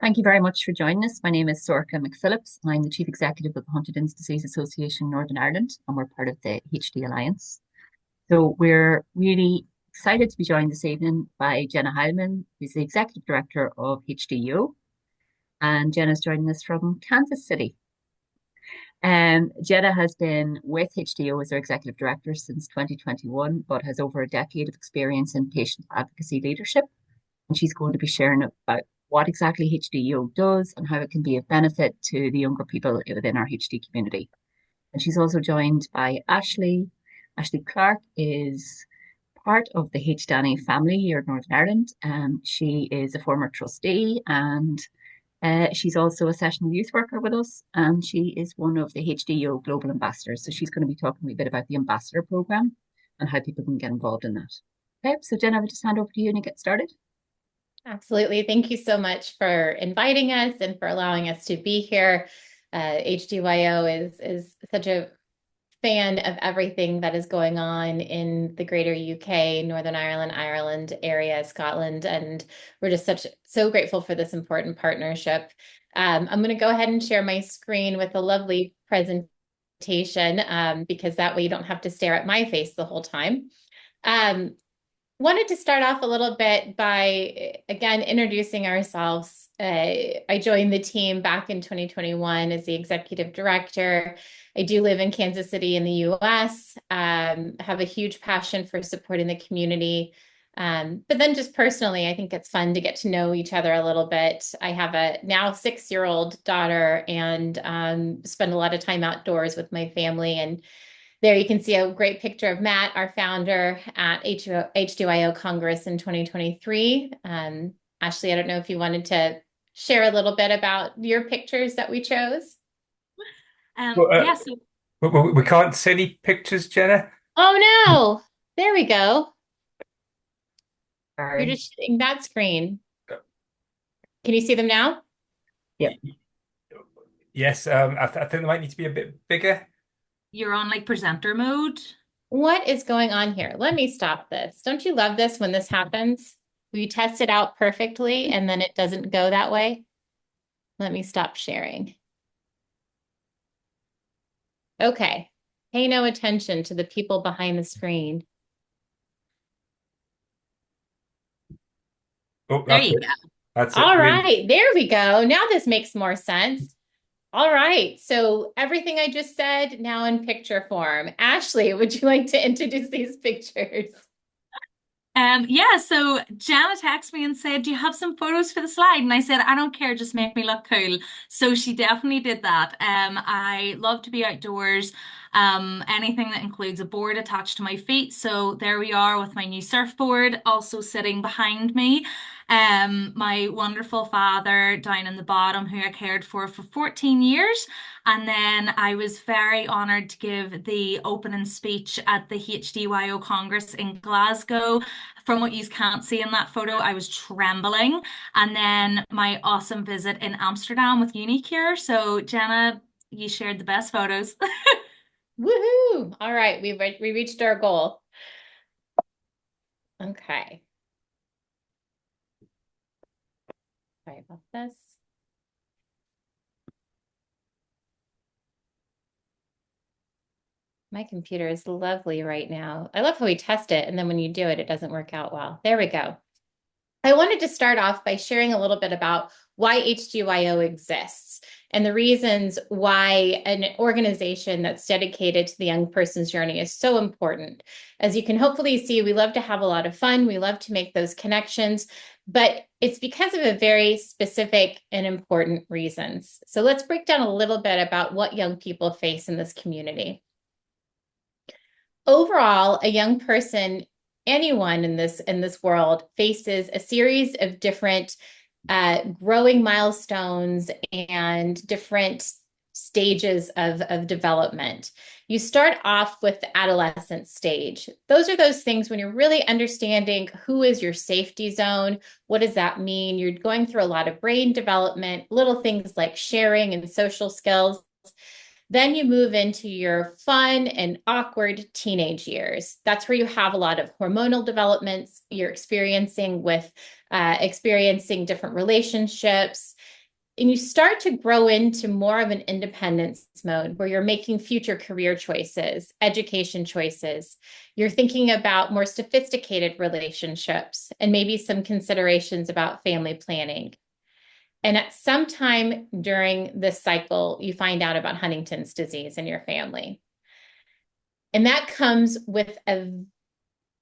Thank you very much for joining us. My name is Sorka McPhillips, and I'm the Chief Executive of the Huntington's Disease Association Northern Ireland, and we're part of the HD Alliance. So we're really excited to be joined this evening by Jenna Heilman, who's the Executive Director of HDYO, and Jenna's joining us from Kansas City. Jenna has been with HDYO as our Executive Director since 2021, but has over a decade of experience in patient advocacy leadership, and she's going to be sharing about what exactly HDYO does and how it can be of benefit to the younger people within our HD community. And she's also joined by Ashley. Ashley Clark is part of the HDANI family here in Northern Ireland. She is a former trustee and she's also a sessional youth worker with us, and she is one of the HDYO Global Ambassadors. So she's going to be talking a bit about the Ambassador Programme and how people can get involved in that. Okay, so Jen, I will just hand over to you and get started. Absolutely. Thank you so much for inviting us and for allowing us to be here. HDYO is such a fan of everything that is going on in the greater UK, Northern Ireland, Ireland area, Scotland, and we're just so grateful for this important partnership. I'm going to go ahead and share my screen with a lovely presentation because that way you don't have to stare at my face the whole time. Wanted to start off a little bit by, again, introducing ourselves. I joined the team back in 2021 as the executive director. I do live in Kansas City in the US, have a huge passion for supporting the community. But then just personally, I think it's fun to get to know each other a little bit. I have a now 6-year-old daughter and spend a lot of time outdoors with my family. And there you can see a great picture of Matt, our founder at HDYO Congress in 2023. Ashley, I don't know if you wanted to share a little bit about your pictures that we chose. Well, Yeah, so, we can't see any pictures, Jenna. oh no, there we go. You're Sorry. just showing that screen. Can you see them now? Yep. Yes, I think they might need to be a bit bigger. You're on like presenter mode. What is going on here? Let me stop this. Don't you love this when this happens? We test it out perfectly and then it doesn't go that way. Let me stop sharing. Okay. Pay no attention to the people behind the screen. Oh, There that's you it. go. That's it. All Brilliant. right, there we go. Now this makes more sense. All right, so everything I just said now in picture form. Ashley, would you like to introduce these pictures? Yeah, so Jenna texted me and said, "Do you have some photos for the slide?" And I said, "I don't care, just make me look cool." So she definitely did that. I love to be outdoors. Anything that includes a board attached to my feet. So there we are with my new surfboard, also sitting behind me. My wonderful father down in the bottom, who I cared for 14 years. And then I was very honored to give the opening speech at the HDYO Congress in Glasgow. From what you can't see in that photo, I was trembling. And then my awesome visit in Amsterdam with Unicure. So Jenna, you shared the best photos. Woohoo! All right, we reached our goal. Okay. Sorry about this. My computer is lovely right now. I love how we test it, and then when you do it, it doesn't work out well. There we go. I wanted to start off by sharing a little bit about why HDYO exists and the reasons why an organization that's dedicated to the young person's journey is so important. As you can hopefully see, we love to have a lot of fun. We love to make those connections, but it's because of a very specific and important reasons. So let's break down a little bit about what young people face in this community. Overall, a young person, anyone in this world, faces a series of different growing milestones and different stages of development. You start off with the adolescent stage. Those are those things when you're really understanding who is your safety zone. What does that mean? You're going through a lot of brain development, little things like sharing and social skills. Then you move into your fun and awkward teenage years. That's where you have a lot of hormonal developments. You're experiencing different relationships. And you start to grow into more of an independence mode where you're making future career choices, education choices. You're thinking about more sophisticated relationships and maybe some considerations about family planning. And at some time during this cycle, you find out about Huntington's disease in your family. And that comes with a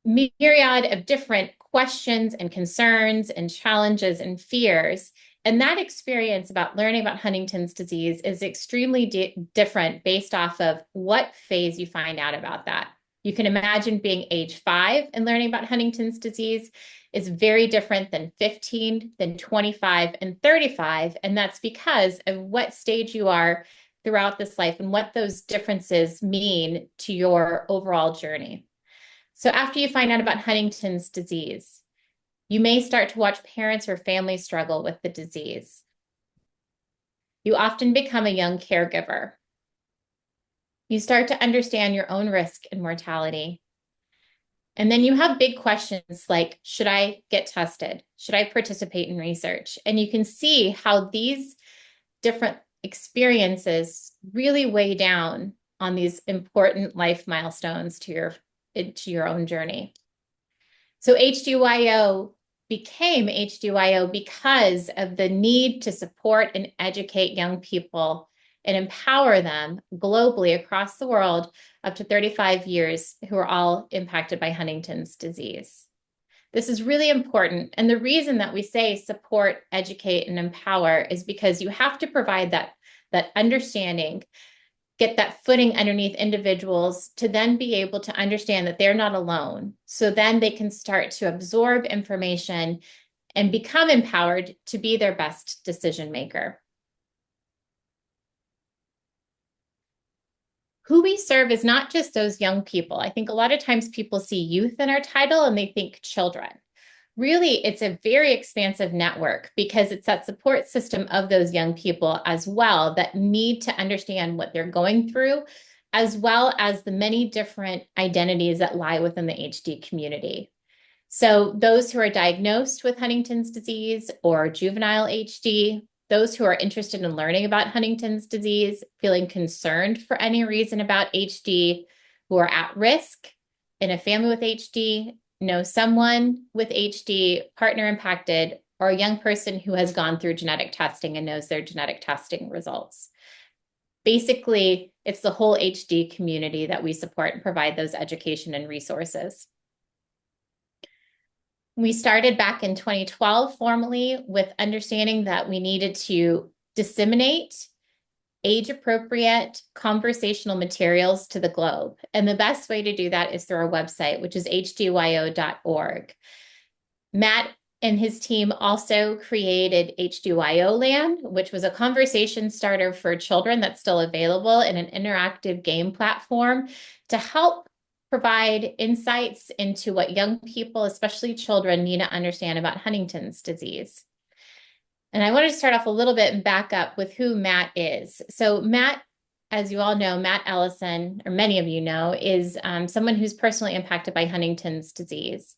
myriad of different questions and concerns and challenges and fears. And that experience about learning about Huntington's disease is extremely different based off of what phase you find out about that. You can imagine being age 5 and learning about Huntington's disease is very different than 15, than 25, and 35. And that's because of what stage you are throughout this life and what those differences mean to your overall journey. So after you find out about Huntington's disease, you may start to watch parents or families struggle with the disease. You often become a young caregiver. You start to understand your own risk and mortality. And then you have big questions like, should I get tested? Should I participate in research? And you can see how these different experiences really weigh down on these important life milestones to your own journey. So HDYO became HDYO because of the need to support and educate young people and empower them globally across the world up to 35 years who are all impacted by Huntington's disease. This is really important. And the reason that we say support, educate, and empower is because you have to provide that understanding, get that footing underneath individuals to then be able to understand that they're not alone. So then they can start to absorb information and become empowered to be their best decision maker. Who we serve is not just those young people. I think a lot of times people see youth in our title and they think children. Really, it's a very expansive network because it's that support system of those young people as well that need to understand what they're going through, as well as the many different identities that lie within the HD community. So those who are diagnosed with Huntington's disease or juvenile HD, those who are interested in learning about Huntington's disease, feeling concerned for any reason about HD, who are at risk in a family with HD, know someone with HD, partner impacted, or a young person who has gone through genetic testing and knows their genetic testing results. Basically, it's the whole HD community that we support and provide those education and resources. We started back in 2012 formally with understanding that we needed to disseminate age-appropriate conversational materials to the globe. And the best way to do that is through our website, which is hdyo.org. Matt and his team also created HDYO Land, which was a conversation starter for children that's still available in an interactive game platform to help provide insights into what young people, especially children, need to understand about Huntington's disease. And I want to start off a little bit and back up with who Matt is. So Matt, as you all know, Matt Ellison, or many of you know, is someone who's personally impacted by Huntington's disease.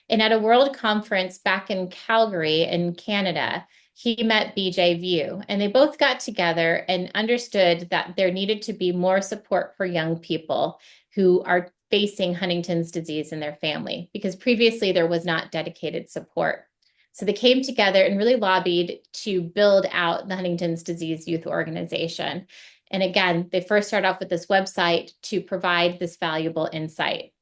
And at a world conference back in Calgary in Canada, he met BJ View, and they both got together and understood that there needed to be more support for young people who are facing Huntington's disease in their family, because previously there was not dedicated support. So they came together and really lobbied to build out the Huntington's Disease Youth Organization. And again, they first started off with this website to provide this valuable insight.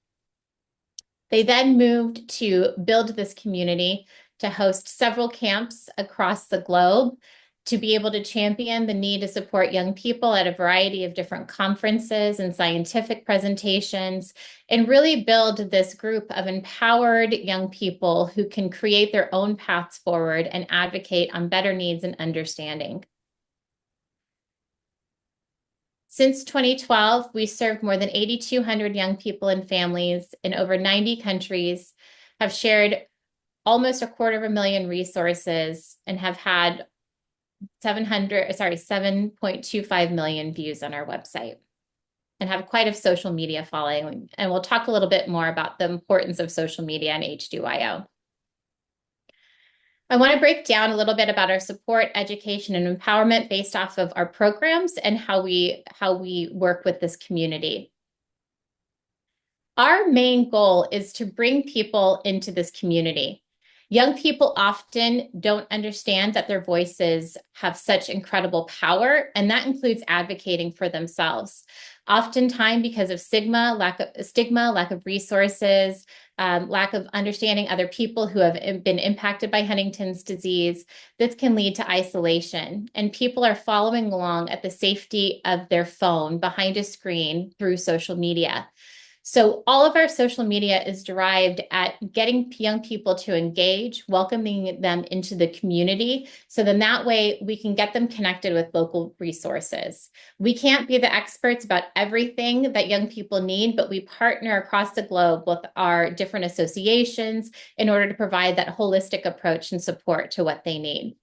They then moved to build this community to host several camps across the globe, to be able to champion the need to support young people at a variety of different conferences and scientific presentations, and really build this group of empowered young people who can create their own paths forward and advocate on better needs and understanding. Since 2012, we served more than 8,200 young people and families in over 90 countries, have shared almost 250,000 resources, and have had 7.25 million views on our website, and have quite a social media following. And we'll talk a little bit more about the importance of social media and HDYO. I want to break down a little bit about our support, education, and empowerment based off of our programs and how we work with this community. Our main goal is to bring people into this community. Young people often don't understand that their voices have such incredible power, and that includes advocating for themselves. Oftentimes, because of stigma, lack of resources, lack of understanding other people who have been impacted by Huntington's disease, this can lead to isolation. And people are following along at the safety of their phone behind a screen through social media. So all of our social media is derived at getting young people to engage, welcoming them into the community. So then that way we can get them connected with local resources. We can't be the experts about everything that young people need, but we partner across the globe with our different associations in order to provide that holistic approach and support to what they need.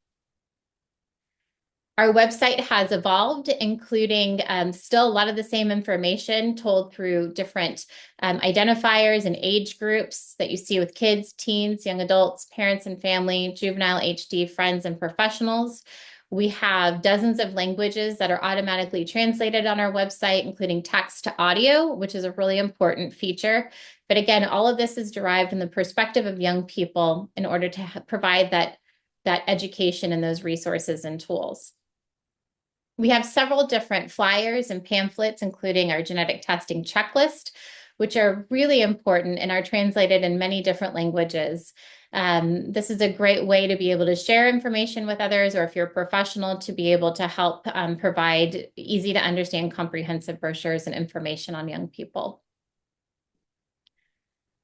Our website has evolved, including still a lot of the same information told through different identifiers and age groups that you see with kids, teens, young adults, parents and family, juvenile, HD, friends, and professionals. We have dozens of languages that are automatically translated on our website, including text to audio, which is a really important feature. But again, all of this is derived from the perspective of young people in order to provide that education and those resources and tools. We have several different flyers and pamphlets, including our genetic testing checklist, which are really important and are translated in many different languages. This is a great way to be able to share information with others, or if you're a professional, to be able to help provide easy to understand comprehensive brochures and information on young people.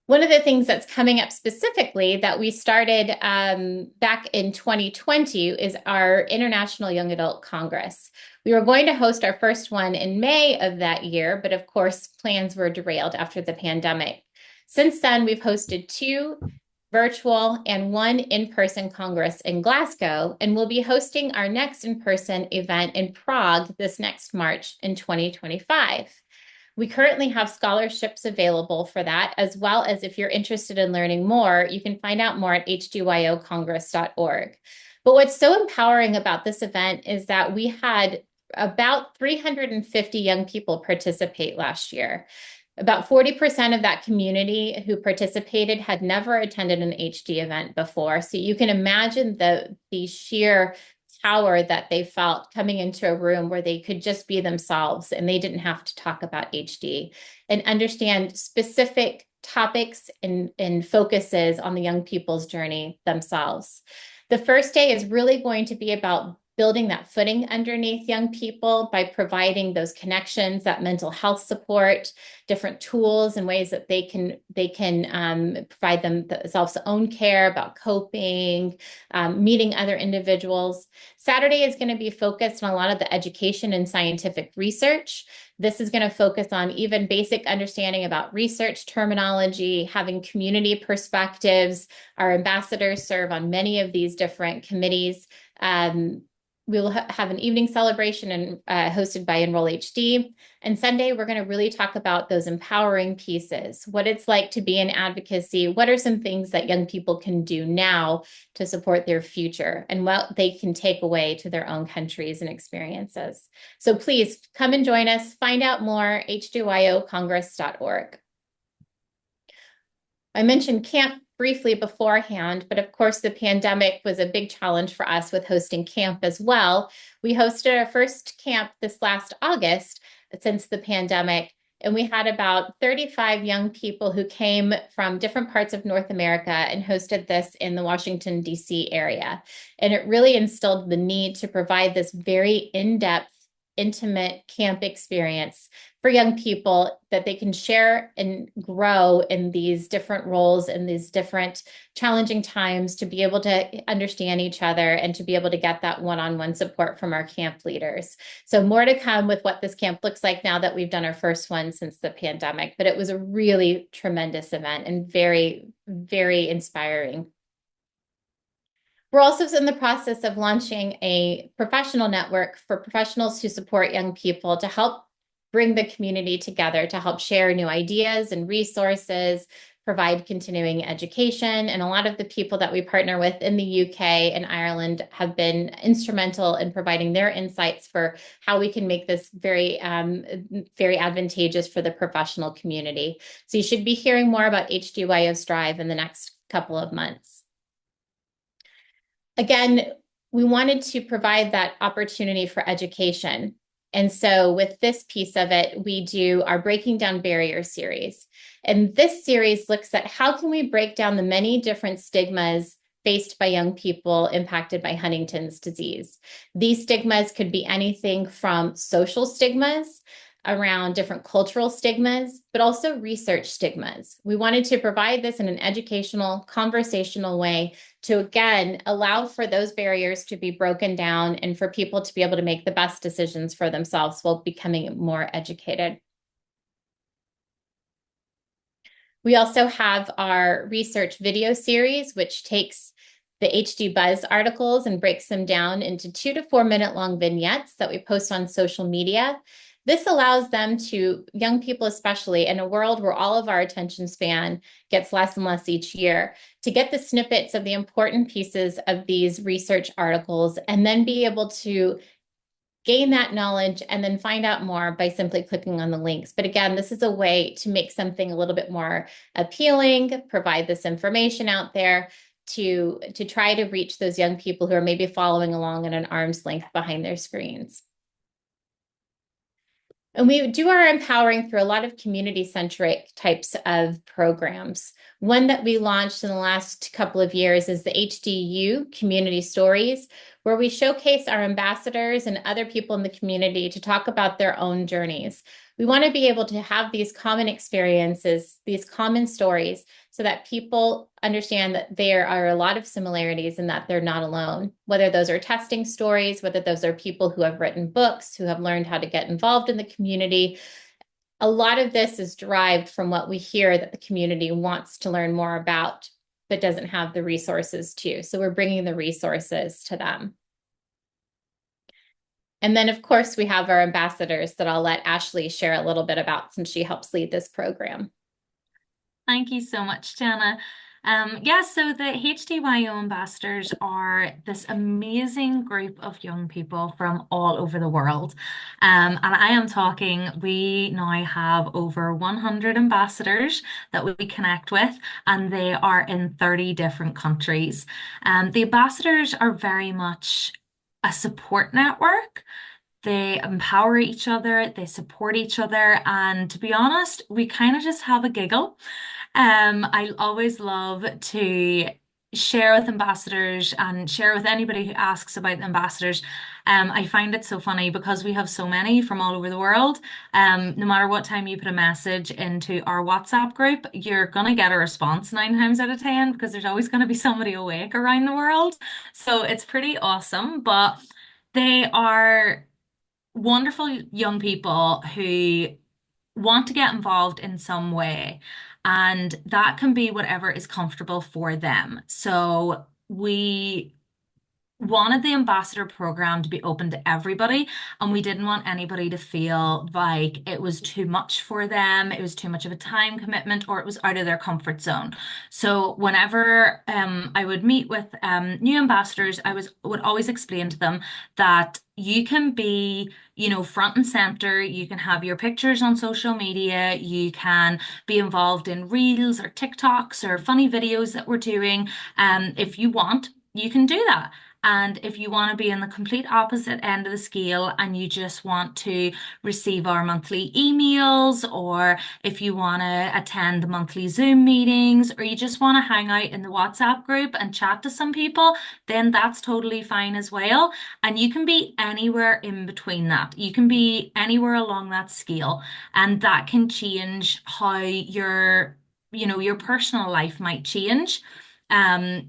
One of the things that's coming up specifically that we started back in 2020 is our International Young Adult Congress. We were going to host our first one in May of that year, but of course, plans were derailed after the pandemic. Since then, we've hosted 2 virtual and 1 in-person Congress in Glasgow, and we'll be hosting our next in-person event in Prague this next March in 2025. We currently have scholarships available for that, as well as if you're interested in learning more, you can find out more at hdyocongress.org. But what's so empowering about this event is that we had about 350 young people participate last year. About 40% of that community who participated had never attended an HD event before. So you can imagine the sheer power that they felt coming into a room where they could just be themselves and they didn't have to talk about HD and understand specific topics and focuses on the young people's journey themselves. The first day is really going to be about building that footing underneath young people by providing those connections, that mental health support, different tools and ways that they can provide themselves own care about coping, meeting other individuals. Saturday is going to be focused on a lot of the education and scientific research. This is going to focus on even basic understanding about research terminology, having community perspectives. Our ambassadors serve on many of these different committees. We will have an evening celebration hosted by Enroll HD. And Sunday, we're going to really talk about those empowering pieces, what it's like to be in advocacy, what are some things that young people can do now to support their future, and what they can take away to their own countries and experiences. So please come and join us. Find out more, HDYOcongress.org. I mentioned camp briefly beforehand, but of course the pandemic was a big challenge for us with hosting camp as well. We hosted our first camp this last August since the pandemic, and we had about 35 young people who came from different parts of North America and hosted this in the Washington, D.C. area. And it really instilled the need to provide this very in-depth, intimate camp experience for young people that they can share and grow in these different roles in these different challenging times, to be able to understand each other and to be able to get that one-on-one support from our camp leaders. So more to come with what this camp looks like now that we've done our first one since the pandemic, but it was a really tremendous event and very, very inspiring. We're also in the process of launching a professional network for professionals who support young people to help bring the community together, to help share new ideas and resources, provide continuing education. And a lot of the people that we partner with in the UK and Ireland have been instrumental in providing their insights for how we can make this very, very advantageous for the professional community. So you should be hearing more about HDYO Strive in the next couple of months. Again, we wanted to provide that opportunity for education. And so with this piece of it, we do our Breaking Down Barriers series. And this series looks at how can we break down the many different stigmas faced by young people impacted by Huntington's disease. These stigmas could be anything from social stigmas around different cultural stigmas, but also research stigmas. We wanted to provide this in an educational, conversational way to, again, allow for those barriers to be broken down and for people to be able to make the best decisions for themselves while becoming more educated. We also have our research video series, which takes the HD Buzz articles and breaks them down into 2 to 4 minute long vignettes that we post on social media. This allows them to, young people especially, in a world where all of our attention span gets less and less each year, to get the snippets of the important pieces of these research articles and then be able to gain that knowledge and then find out more by simply clicking on the links. But again, this is a way to make something a little bit more appealing, provide this information out there to try to reach those young people who are maybe following along at an arm's length behind their screens. And we do our empowering through a lot of community-centric types of programs. One that we launched in the last couple of years is the HDYO Community Stories, where we showcase our ambassadors and other people in the community to talk about their own journeys. We want to be able to have these common experiences, these common stories, so that people understand that there are a lot of similarities and that they're not alone. Whether those are testing stories, whether those are people who have written books, who have learned how to get involved in the community. A lot of this is derived from what we hear that the community wants to learn more about, but doesn't have the resources to. So we're bringing the resources to them. And then, of course, we have our ambassadors that I'll let Ashley share a little bit about since she helps lead this program. Thank you so much, Jenna. Yeah, so the HDYO ambassadors are this amazing group of young people from all over the world. And I am talking, we now have over 100 ambassadors that we connect with, and they are in 30 different countries. The ambassadors are very much a support network. They empower each other, they support each other, and to be honest, we kind of just have a giggle. I always love to share with ambassadors and share with anybody who asks about the ambassadors. I find it so funny because we have so many from all over the world. No matter what time you put a message into our WhatsApp group, you're gonna get a response 9 times out of 10 because there's always gonna be somebody awake around the world. So it's pretty awesome, but they are wonderful young people who want to get involved in some way, and that can be whatever is comfortable for them. So we wanted the ambassador program to be open to everybody, and we didn't want anybody to feel like it was too much for them, it was too much of a time commitment, or it was out of their comfort zone. So whenever I would meet with new ambassadors, would always explain to them that you can be, front and center. You can have your pictures on social media. You can be involved in reels or TikToks or funny videos that we're doing. If you want, you can do that. And if you want to be in the complete opposite end of the scale and you just want to receive our monthly emails, or if you want to attend the monthly Zoom meetings, or you just want to hang out in the WhatsApp group and chat to some people, then that's totally fine as well. And you can be anywhere in between that. You can be anywhere along that scale, and that can change how your personal life might change.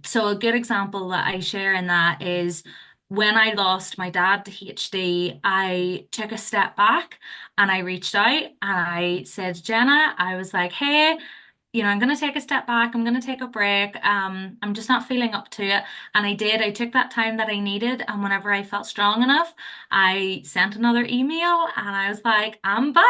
So a good example that I share in that is when I lost my dad to HD, I took a step back and I reached out and I said, Jenna, I was like, hey, I'm going to take a step back. I'm going to take a break. I'm just not feeling up to it. And I did. I took that time that I needed. And whenever I felt strong enough, I sent another email and I was like, I'm back.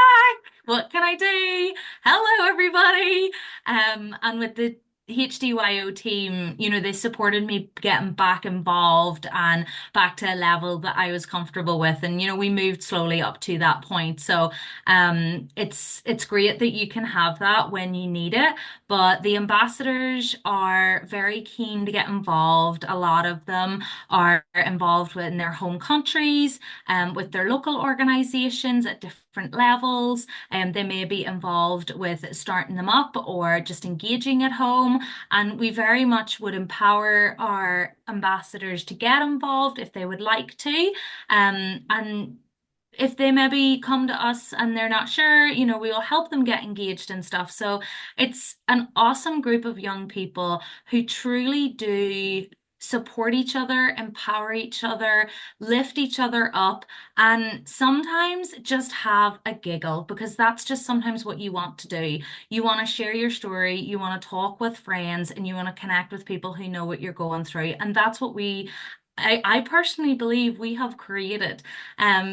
What can I do? Hello, everybody. And with the HDYO team, they supported me getting back involved and back to a level that I was comfortable with. And, we moved slowly up to that point. So, it's great that you can have that when you need it, but the ambassadors are very keen to get involved. A lot of them are involved in their home countries, with their local organizations at different levels, and they may be involved with starting them up or just engaging at home. And we very much would empower our ambassadors to get involved if they would like to. And if they maybe come to us and they're not sure, we'll help them get engaged and stuff. So it's an awesome group of young people who truly do support each other, empower each other, lift each other up, and sometimes just have a giggle, because that's just sometimes what you want to do. You want to share your story, you want to talk with friends, and you want to connect with people who know what you're going through. And that's what I personally believe we have created,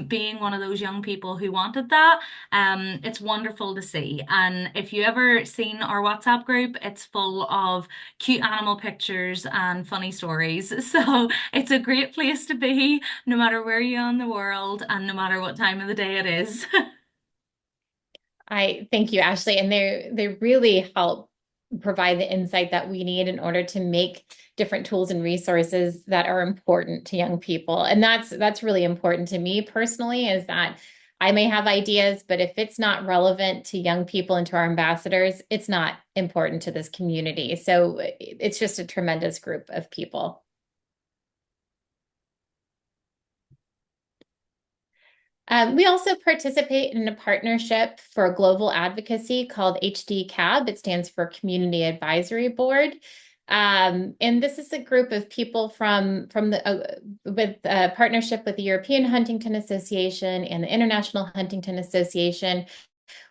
being one of those young people who wanted that. It's wonderful to see. And if you ever seen our WhatsApp group, it's full of cute animal pictures and funny stories. So it's a great place to be, no matter where you are in the world and no matter what time of the day it is. I thank you, Ashley. And they really help provide the insight that we need in order to make different tools and resources that are important to young people. And that's really important to me personally, is that I may have ideas, but if it's not relevant to young people and to our ambassadors, it's not important to this community. So it's just a tremendous group of people. We also participate in a partnership for global advocacy called HDCAB. It stands for Community Advisory Board. And this is a group of people with a partnership with the European Huntington Association and the International Huntington Association,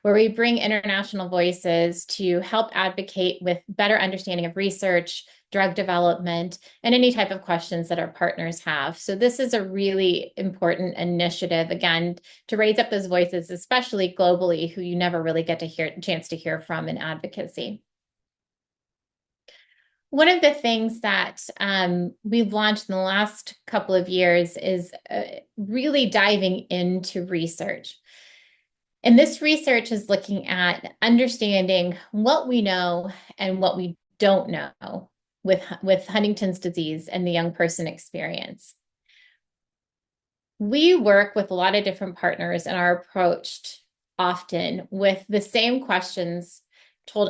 where we bring international voices to help advocate with better understanding of research, drug development, and any type of questions that our partners have. So this is a really important initiative, again, to raise up those voices, especially globally, who you never really get a chance to hear from in advocacy. One of the things that we've launched in the last couple of years is really diving into research. And this research is looking at understanding what we know and what we don't know with Huntington's disease and the young person experience. We work with a lot of different partners and are approached often with the same questions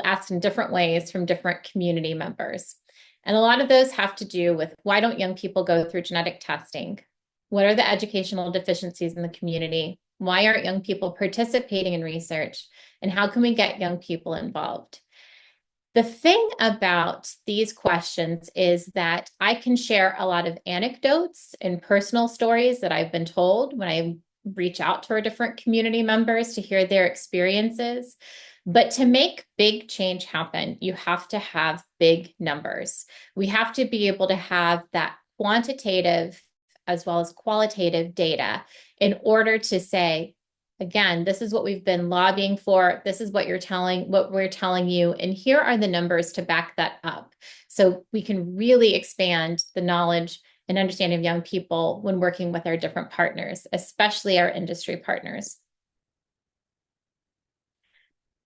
asked in different ways from different community members. And a lot of those have to do with, why don't young people go through genetic testing? What are the educational deficiencies in the community? Why aren't young people participating in research? And how can we get young people involved? The thing about these questions is that I can share a lot of anecdotes and personal stories that I've been told when I reach out to our different community members to hear their experiences. But to make big change happen, you have to have big numbers. We have to be able to have that quantitative as well as qualitative data in order to say, again, this is what we've been lobbying for. This is what we're telling you. And here are the numbers to back that up. So we can really expand the knowledge and understanding of young people when working with our different partners, especially our industry partners.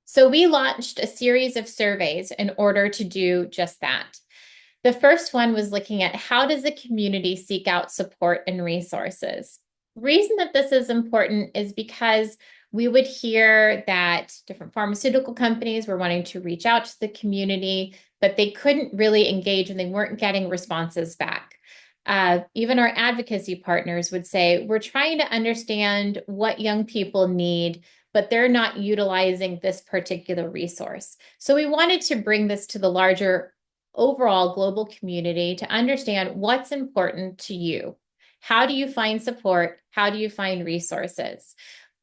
So we launched a series of surveys in order to do just that. The first one was looking at, how does the community seek out support and resources? Reason that this is important is because we would hear that different pharmaceutical companies were wanting to reach out to the community, but they couldn't really engage and they weren't getting responses back. Even our advocacy partners would say, we're trying to understand what young people need, but they're not utilizing this particular resource. So we wanted to bring this to the larger overall global community to understand what's important to you. How do you find support? How do you find resources?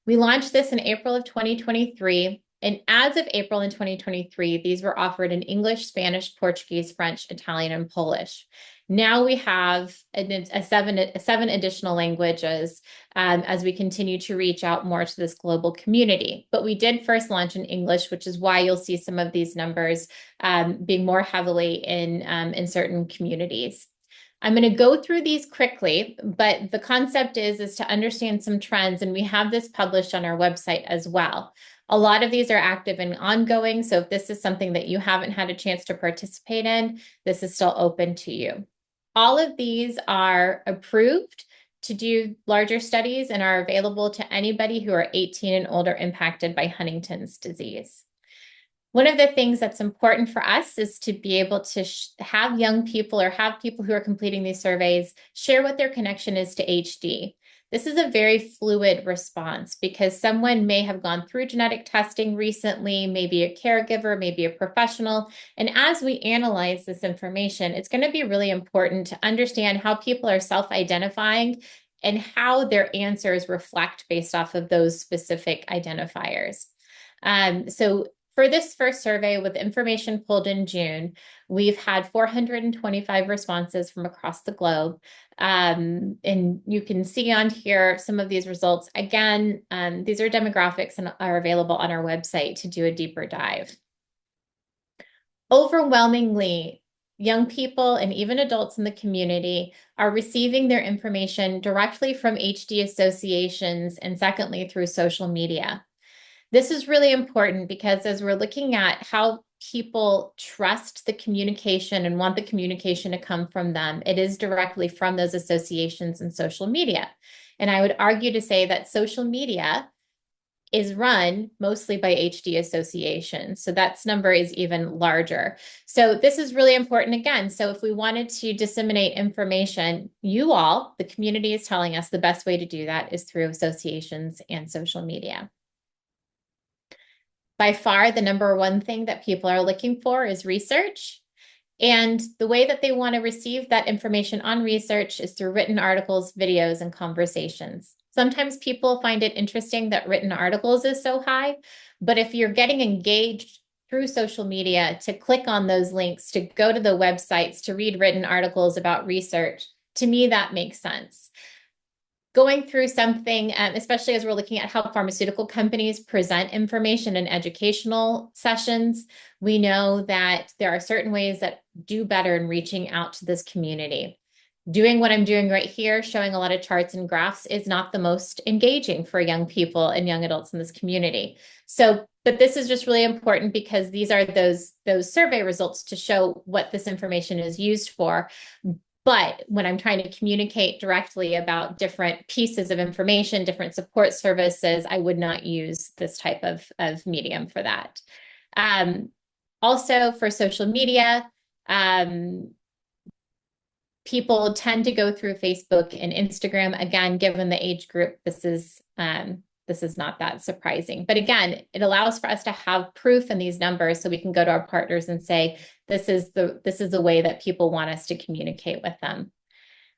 We launched this in April of 2023. And as of April in 2023, these were offered in English, Spanish, Portuguese, French, Italian, and Polish. Now we have seven additional languages as we continue to reach out more to this global community. But we did first launch in English, which is why you'll see some of these numbers being more heavily in certain communities. I'm going to go through these quickly, but the concept is to understand some trends, and we have this published on our website as well. A lot of these are active and ongoing, so if this is something that you haven't had a chance to participate in, this is still open to you. All of these are approved to do larger studies and are available to anybody who are 18 and older impacted by Huntington's disease. One of the things that's important for us is to be able to have young people or have people who are completing these surveys share what their connection is to HD. This is a very fluid response because someone may have gone through genetic testing recently, maybe a caregiver, maybe a professional. And as we analyze this information, it's going to be really important to understand how people are self-identifying and how their answers reflect based off of those specific identifiers. So for this first survey with information pulled in June, we've had 425 responses from across the globe. And you can see on here some of these results. Again, these are demographics and are available on our website to do a deeper dive. Overwhelmingly, young people and even adults in the community are receiving their information directly from HD associations and secondly through social media. This is really important because as we're looking at how people trust the communication and want the communication to come from them, it is directly from those associations and social media. And I would argue to say that social media is run mostly by HD associations. So that number is even larger. So this is really important again. So if we wanted to disseminate information, you all, the community is telling us the best way to do that is through associations and social media. By far, the number one thing that people are looking for is research. And the way that they want to receive that information on research is through written articles, videos, and conversations. Sometimes people find it interesting that written articles is so high, but if you're getting engaged through social media to click on those links, to go to the websites, to read written articles about research, to me, that makes sense. Going through something, especially as we're looking at how pharmaceutical companies present information in educational sessions, we know that there are certain ways that do better in reaching out to this community. Doing what I'm doing right here, showing a lot of charts and graphs, is not the most engaging for young people and young adults in this community. So, but this is just really important because these are those survey results to show what this information is used for. But when I'm trying to communicate directly about different pieces of information, different support services, I would not use this type of medium for that. Also for social media, people tend to go through Facebook and Instagram. Again, given the age group, this is not that surprising. But again, it allows for us to have proof in these numbers so we can go to our partners and say, this is the way that people want us to communicate with them.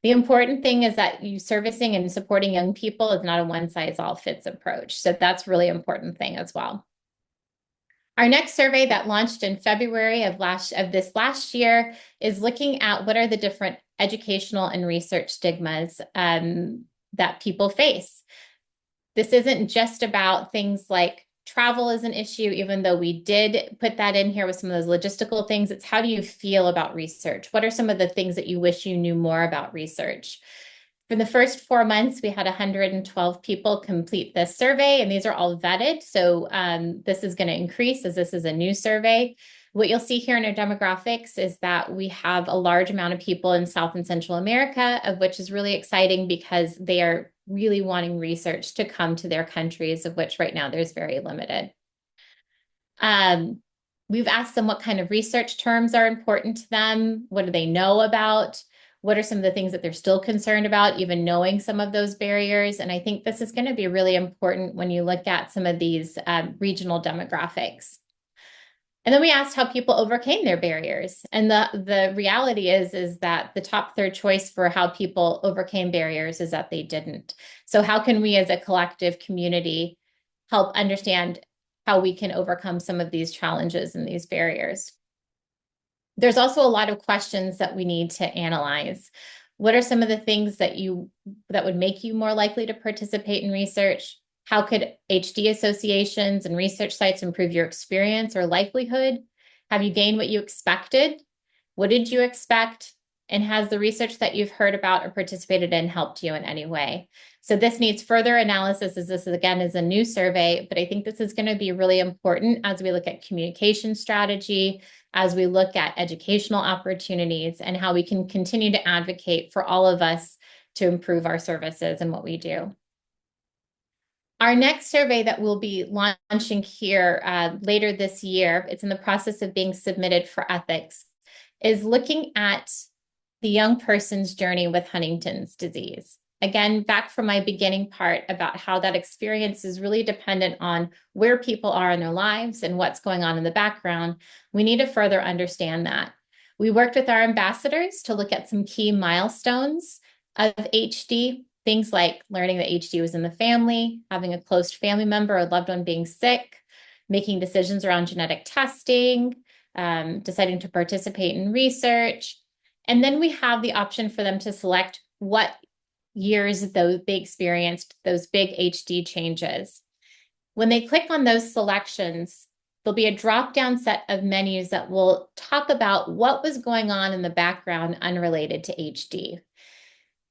The important thing is that you servicing and supporting young people is not a one-size-all-fits approach. So that's really important thing as well. Our next survey that launched in February of this last year is looking at what are the different educational and research stigmas that people face. This isn't just about things like travel is an issue, even though we did put that in here with some of those logistical things. It's how do you feel about research? What are some of the things that you wish you knew more about research? For the first 4 months, we had 112 people complete this survey, and these are all vetted. So this is going to increase as this is a new survey. What you'll see here in our demographics is that we have a large amount of people in South and Central America, of which is really exciting because they are really wanting research to come to their countries, of which right now there's very limited. We've asked them what kind of research terms are important to them. What do they know about? What are some of the things that they're still concerned about, even knowing some of those barriers? And I think this is going to be really important when you look at some of these regional demographics. And then we asked how people overcame their barriers. And the reality is that the top third choice for how people overcame barriers is that they didn't. So how can we as a collective community help understand how we can overcome some of these challenges and these barriers. There's also a lot of questions that we need to analyze. What are some of the things that would make you more likely to participate in research? How could HD associations and research sites improve your experience or likelihood? Have you gained what you expected? What did you expect? And has the research that you've heard about or participated in helped you in any way? So this needs further analysis, as this again is a new survey, but I think this is going to be really important as we look at communication strategy, as we look at educational opportunities, and how we can continue to advocate for all of us to improve our services and what we do. Our next survey that we'll be launching here later this year, it's in the process of being submitted for ethics, is looking at the young person's journey with Huntington's disease. Again, back from my beginning part about how that experience is really dependent on where people are in their lives and what's going on in the background. We need to further understand that. We worked with our ambassadors to look at some key milestones of HD, things like learning that HD was in the family, having a close family member or loved one being sick, making decisions around genetic testing, deciding to participate in research. And then we have the option for them to select what years they experienced those big HD changes. When they click on those selections, there'll be a drop-down set of menus that will talk about what was going on in the background unrelated to HD.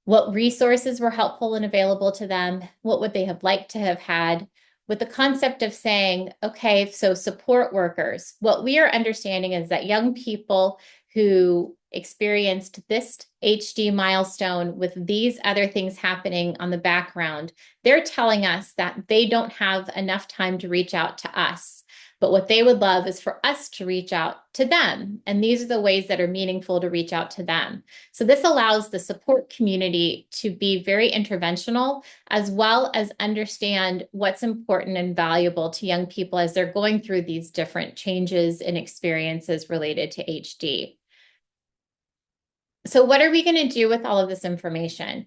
What resources were helpful and available to them? What would they have liked to have had? With the concept of saying, okay, so support workers, what we are understanding is that young people who experienced this HD milestone with these other things happening on the background, they're telling us that they don't have enough time to reach out to us. But what they would love is for us to reach out to them. And these are the ways that are meaningful to reach out to them. So this allows the support community to be very interventional, as well as understand what's important and valuable to young people as they're going through these different changes and experiences related to HD. So what are we going to do with all of this information?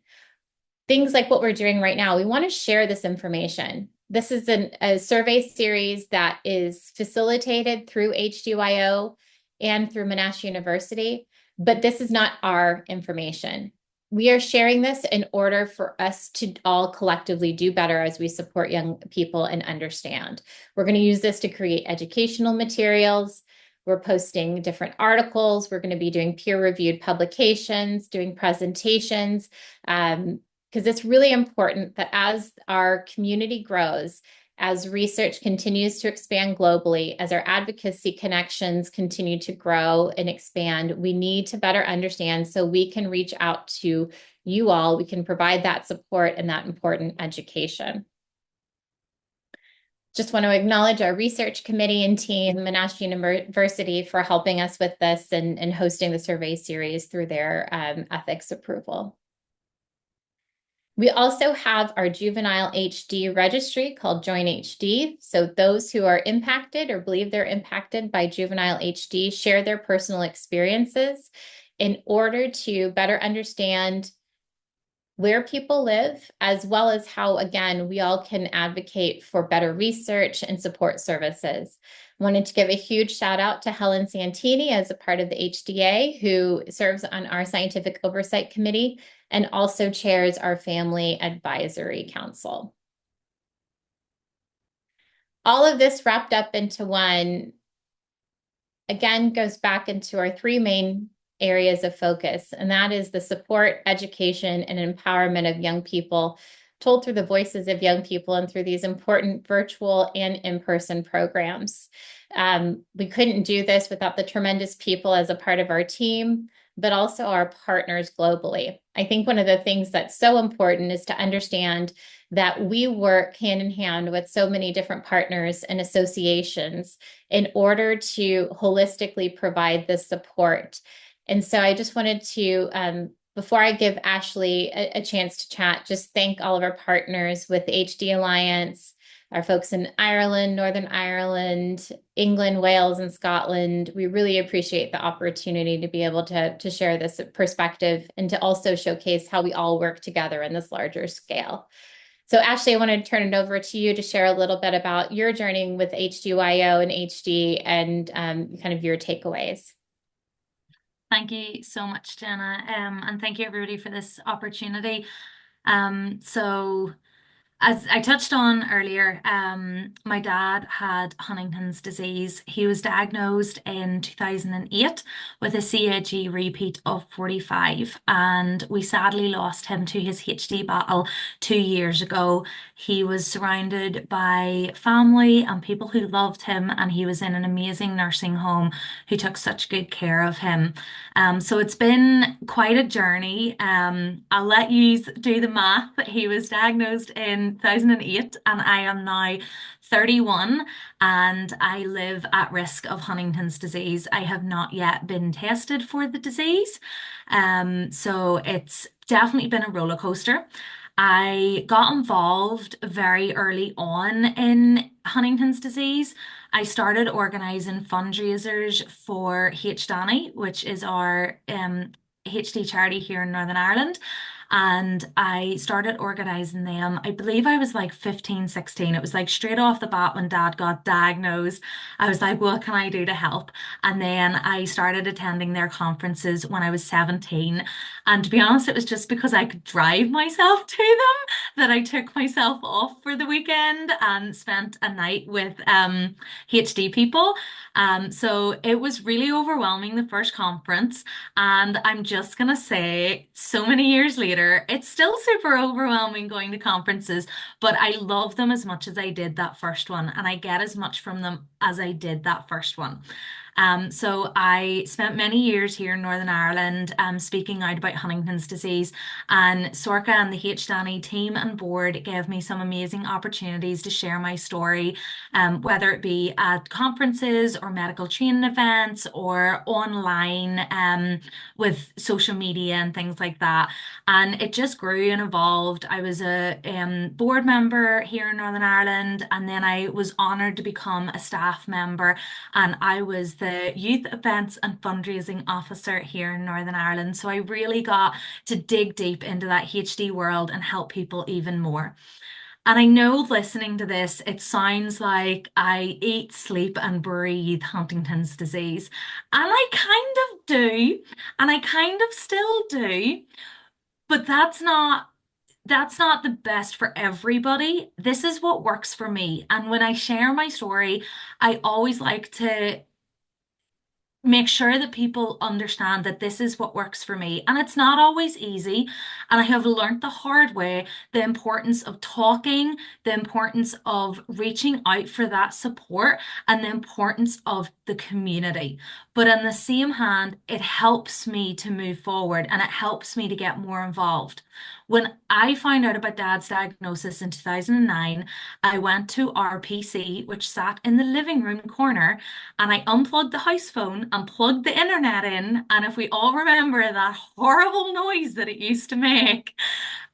Things like what we're doing right now, we want to share this information. This is a survey series that is facilitated through HDYO and through Monash University, but this is not our information. We are sharing this in order for us to all collectively do better as we support young people and understand. We're going to use this to create educational materials. We're posting different articles. We're going to be doing peer-reviewed publications, doing presentations, because it's really important that as our community grows, as research continues to expand globally, as our advocacy connections continue to grow and expand, we need to better understand so we can reach out to you all. We can provide that support and that important education. Just want to acknowledge our research committee and team, Monash University, for helping us with this and hosting the survey series through their ethics approval. We also have our juvenile HD registry called Join HD. So those who are impacted or believe they're impacted by juvenile HD share their personal experiences in order to better understand where people live, as well as how, again, we all can advocate for better research and support services. Wanted to give a huge shout out to Helen Santini as a part of the HDA, who serves on our scientific oversight committee and also chairs our Family Advisory Council. All of this wrapped up into one, again, goes back into our three main areas of focus, and that is the support, education, and empowerment of young people, told through the voices of young people and through these important virtual and in-person programs. We couldn't do this without the tremendous people as a part of our team, but also our partners globally. I think one of the things that's so important is to understand that we work hand in hand with so many different partners and associations in order to holistically provide this support. And so I just wanted to, before I give Ashley a chance to chat, just thank all of our partners with the HD Alliance, our folks in Ireland, Northern Ireland, England, Wales, and Scotland. We really appreciate the opportunity to be able to share this perspective and to also showcase how we all work together in this larger scale. So Ashley, I want to turn it over to you to share a little bit about your journey with HDYO and HD and kind of your takeaways. Thank you so much, Jenna. And thank you everybody for this opportunity. So as I touched on earlier, my dad had Huntington's disease. He was diagnosed in 2008 with a CAG repeat of 45, and we sadly lost him to his HD battle 2 years ago. He was surrounded by family and people who loved him, and he was in an amazing nursing home who took such good care of him. So it's been quite a journey. I'll let you do the math. He was diagnosed in 2008 and I am now 31 and I live at risk of Huntington's disease. I have not yet been tested for the disease. So it's definitely been a roller coaster. I got involved very early on in Huntington's disease. I started organizing fundraisers for HDYO, which is our HD charity here in Northern Ireland. And I started organizing them. I believe I was like 15, 16. It was like straight off the bat when dad got diagnosed. I was like, what can I do to help? And then I started attending their conferences when I was 17. And to be honest, it was just because I could drive myself to them that I took myself off for the weekend and spent a night with HD people. So it was really overwhelming the first conference. And I'm just gonna say, so many years later, it's still super overwhelming going to conferences, but I love them as much as I did that first one, and I get as much from them as I did that first one. So I spent many years here in Northern Ireland speaking out about Huntington's disease, and Sorka and the HDANI team and board gave me some amazing opportunities to share my story, whether it be at conferences or medical training events or online with social media and things like that. And it just grew and evolved. I was a board member here in Northern Ireland, and then I was honoured to become a staff member, and I was the Youth Events and Fundraising Officer here in Northern Ireland. So I really got to dig deep into that HD world and help people even more. And I know listening to this, it sounds like I eat, sleep, and breathe Huntington's disease. And I kind of do, and I kind of still do, but that's not the best for everybody. This is what works for me. And when I share my story, I always like to make sure that people understand that this is what works for me. And it's not always easy. And I have learned the hard way the importance of talking, the importance of reaching out for that support, and the importance of the community. But on the same hand, it helps me to move forward and it helps me to get more involved. When I found out about dad's diagnosis in 2009, I went to our PC, which sat in the living room corner, and I unplugged the house phone and plugged the internet in. And if we all remember that horrible noise that it used to make,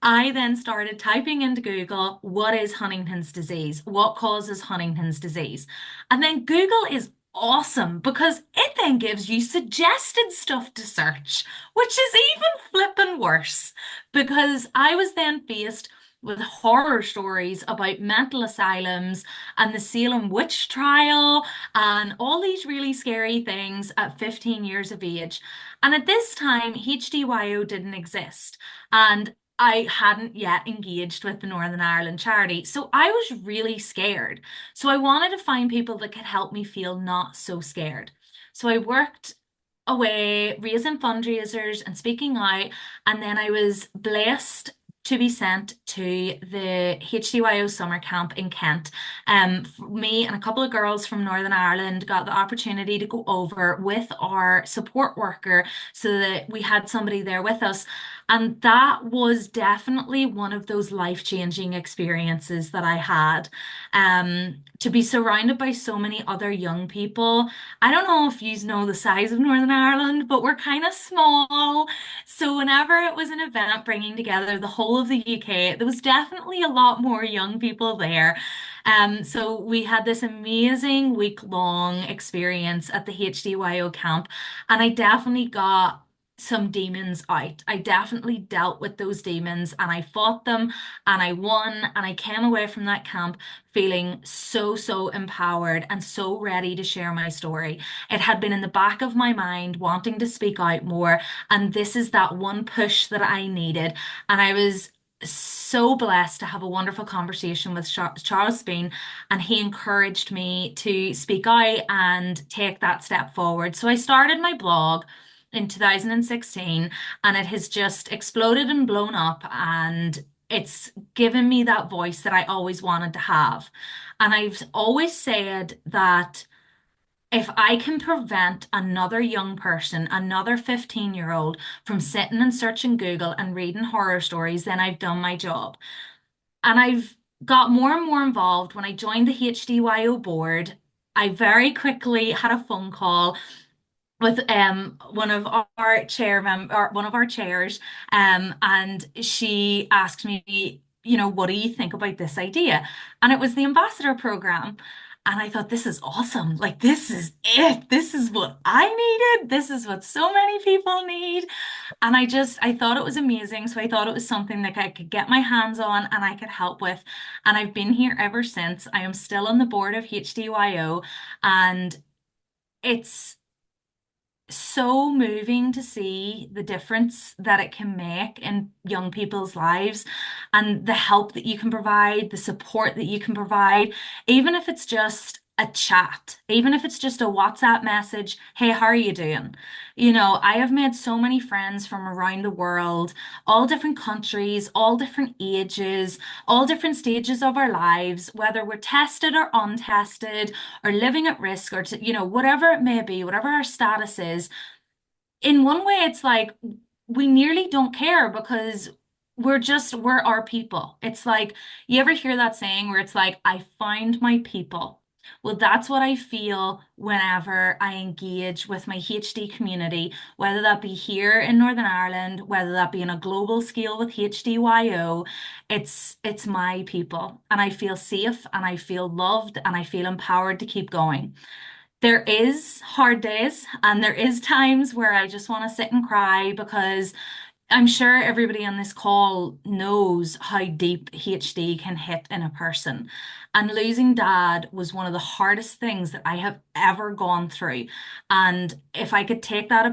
I then started typing into Google, what is Huntington's disease? What causes Huntington's disease? And then Google is awesome because it then gives you suggested stuff to search, which is even flipping worse because I was then faced with horror stories about mental asylums and the Salem witch trial and all these really scary things at 15 years of age. And at this time, HDYO didn't exist. And I hadn't yet engaged with the Northern Ireland charity. So I was really scared. So I wanted to find people that could help me feel not so scared. So I worked away raising fundraisers and speaking out. And then I was blessed to be sent to the HDYO summer camp in Kent. Me and a couple of girls from Northern Ireland got the opportunity to go over with our support worker so that we had somebody there with us. And that was definitely one of those life-changing experiences that I had. To be surrounded by so many other young people. I don't know if you know the size of Northern Ireland, but we're kind of small. So whenever it was an event bringing together the whole of the UK, there was definitely a lot more young people there. So we had this amazing week-long experience at the HDYO camp, and I definitely got some demons out. I definitely dealt with those demons and I fought them and I won, and I came away from that camp feeling so, so empowered and so ready to share my story. It had been in the back of my mind wanting to speak out more, and this is that one push that I needed. And I was so blessed to have a wonderful conversation with Charles Bean, and he encouraged me to speak out and take that step forward. So I started my blog in 2016, and it has just exploded and blown up, and it's given me that voice that I always wanted to have. And I've always said that if I can prevent another young person, another 15-year-old, from sitting and searching Google and reading horror stories, then I've done my job. And I've got more and more involved. When I joined the HDYO board, I very quickly had a phone call with one of our or one of our chairs, and she asked me, what do you think about this idea? And it was the ambassador program. And I thought, this is awesome. Like, this is it. This is what I needed. This is what so many people need. And I thought it was amazing. So I thought it was something that I could get my hands on and I could help with. And I've been here ever since. I am still on the board of HDYO, and it's so moving to see the difference that it can make in young people's lives, and the help that you can provide, the support that you can provide, even if it's just a chat, even if it's just a WhatsApp message, hey, how are you doing? I have made so many friends from around the world, all different countries, all different ages, all different stages of our lives, whether we're tested or untested, or living at risk, or whatever it may be, whatever our status is. In one way, it's like we nearly don't care because we're our people. It's like, you ever hear that saying where it's like, I find my people? Well, that's what I feel whenever I engage with my HD community, whether that be here in Northern Ireland, whether that be on a global scale with HDYO. It's my people, and I feel safe and I feel loved and I feel empowered to keep going. There is hard days and there is times where I just want to sit and cry, because I'm sure everybody on this call knows how deep HD can hit in a person. And losing dad was one of the hardest things that I have ever gone through. And if I could take that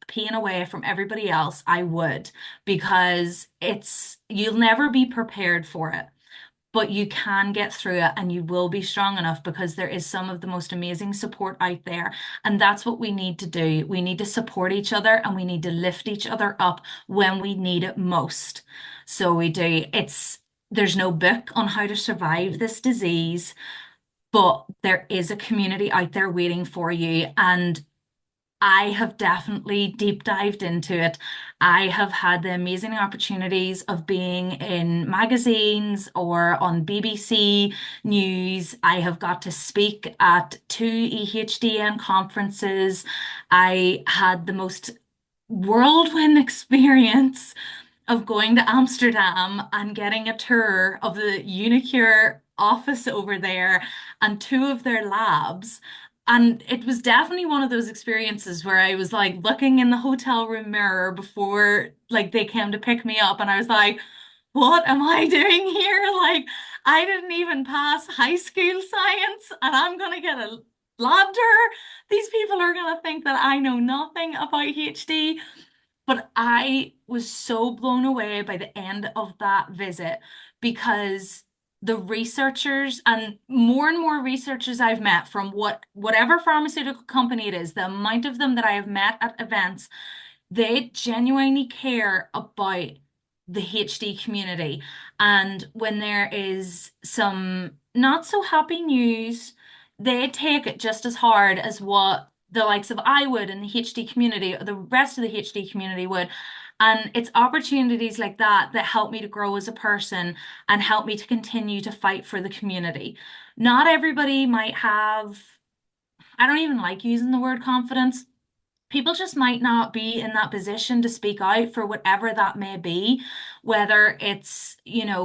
pain away from everybody else, I would, because you'll never be prepared for it, but you can get through it and you will be strong enough, because there is some of the most amazing support out there. And that's what we need to do. We need to support each other and we need to lift each other up when we need it most. So we do. There's no book on how to survive this disease, but there is a community out there waiting for you. And I have definitely deep dived into it. I have had the amazing opportunities of being in magazines or on BBC News. I have got to speak at two EHDN conferences. I had the most whirlwind experience of going to Amsterdam and getting a tour of the Unicure office over there and two of their labs. And it was definitely one of those experiences where I was like looking in the hotel room mirror before like they came to pick me up, and I was like, what am I doing here? Like, I didn't even pass high school science and I'm gonna get a lab tour. These people are gonna think that I know nothing about HD. But I was so blown away by the end of that visit, because the researchers and more researchers I've met from whatever pharmaceutical company it is, the amount of them that I have met at events, they genuinely care about the HD community. And when there is some not so happy news, they take it just as hard as what the likes of I would in the HD community, or the rest of the HD community would. And it's opportunities like that that help me to grow as a person and help me to continue to fight for the community. Not everybody might have, I don't even like using the word confidence, people just might not be in that position to speak out for whatever that may be, whether it's,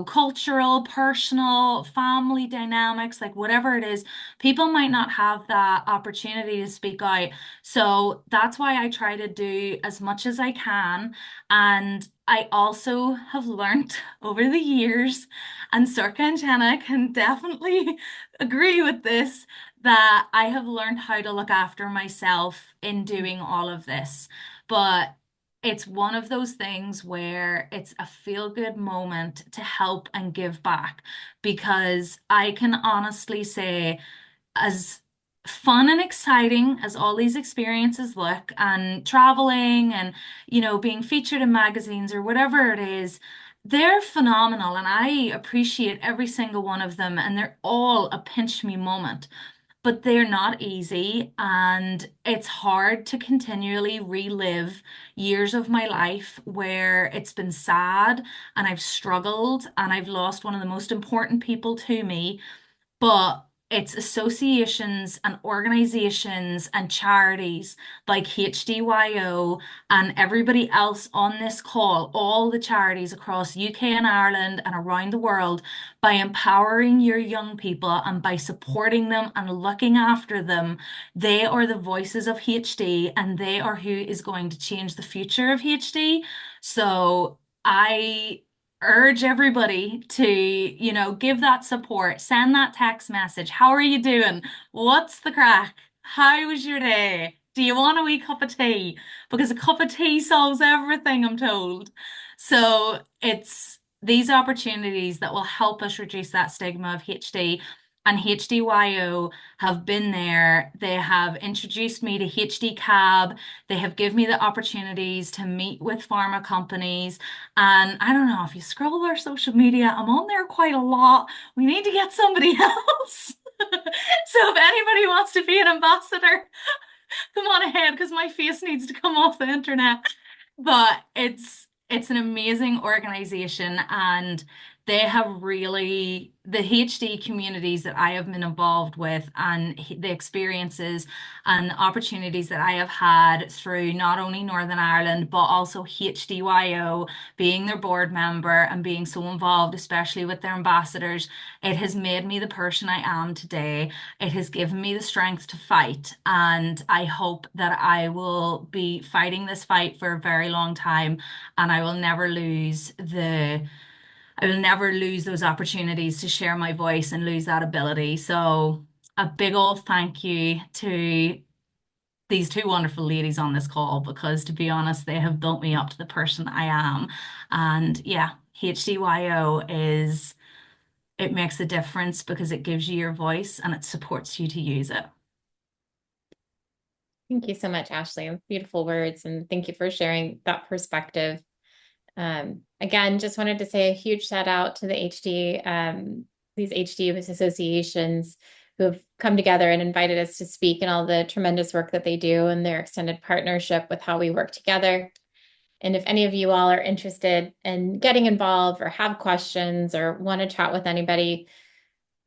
cultural, personal, family dynamics, like whatever it is, people might not have that opportunity to speak out. So that's why I try to do as much as I can. And I also have learned over the years, and Sorka and Jenna can definitely agree with this, that I have learned how to look after myself in doing all of this. But it's one of those things where it's a feel-good moment to help and give back, because I can honestly say, as fun and exciting as all these experiences look, and traveling and, being featured in magazines or whatever it is, they're phenomenal and I appreciate every single one of them, and they're all a pinch me moment. But they're not easy, and it's hard to continually relive years of my life where it's been sad and I've struggled and I've lost one of the most important people to me. But it's associations and organizations and charities like HDYO and everybody else on this call, all the charities across UK and Ireland and around the world, by empowering your young people and by supporting them and looking after them. They are the voices of HD, and they are who is going to change the future of HD. So I urge everybody to, give that support, send that text message. How are you doing? What's the crack? How was your day? Do you want a wee cup of tea? Because a cup of tea solves everything, I'm told. So it's these opportunities that will help us reduce that stigma of HD. And HDYO have been there. They have introduced me to HD Cab. They have given me the opportunities to meet with pharma companies. And I don't know, if you scroll our social media, I'm on there quite a lot. We need to get somebody else. So if anybody wants to be an ambassador, come on ahead, because my face needs to come off the internet. But it's an amazing organization, and they have really, the HD communities that I have been involved with, and the experiences and opportunities that I have had through not only Northern Ireland but also HDYO, being their board member and being so involved, especially with their ambassadors, it has made me the person I am today. It has given me the strength to fight, and I hope that I will be fighting this fight for a very long time, and I will never lose those opportunities to share my voice and lose that ability. So a big old thank you to these two wonderful ladies on this call, because to be honest, they have built me up to the person I am. And yeah, HDYO it makes a difference because it gives you your voice and it supports you to use it. Thank you so much, Ashley. Beautiful words, and thank you for sharing that perspective. Again, just wanted to say a huge shout out to the these HD associations who have come together and invited us to speak, and all the tremendous work that they do and their extended partnership with how we work together. And if any of you all are interested in getting involved or have questions or want to chat with anybody,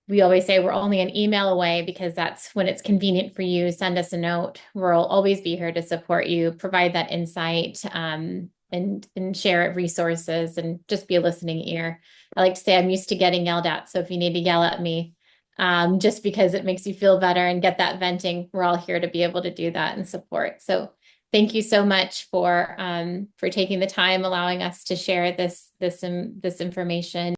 we always say we're only an email away, because that's when it's convenient for you. Send us a note. We'll always be here to support you, provide that insight, and share resources, and just be a listening ear. I like to say I'm used to getting yelled at, so if you need to yell at me, just because it makes you feel better and get that venting, we're all here to be able to do that and support. So thank you so much for taking the time, allowing us to share this information.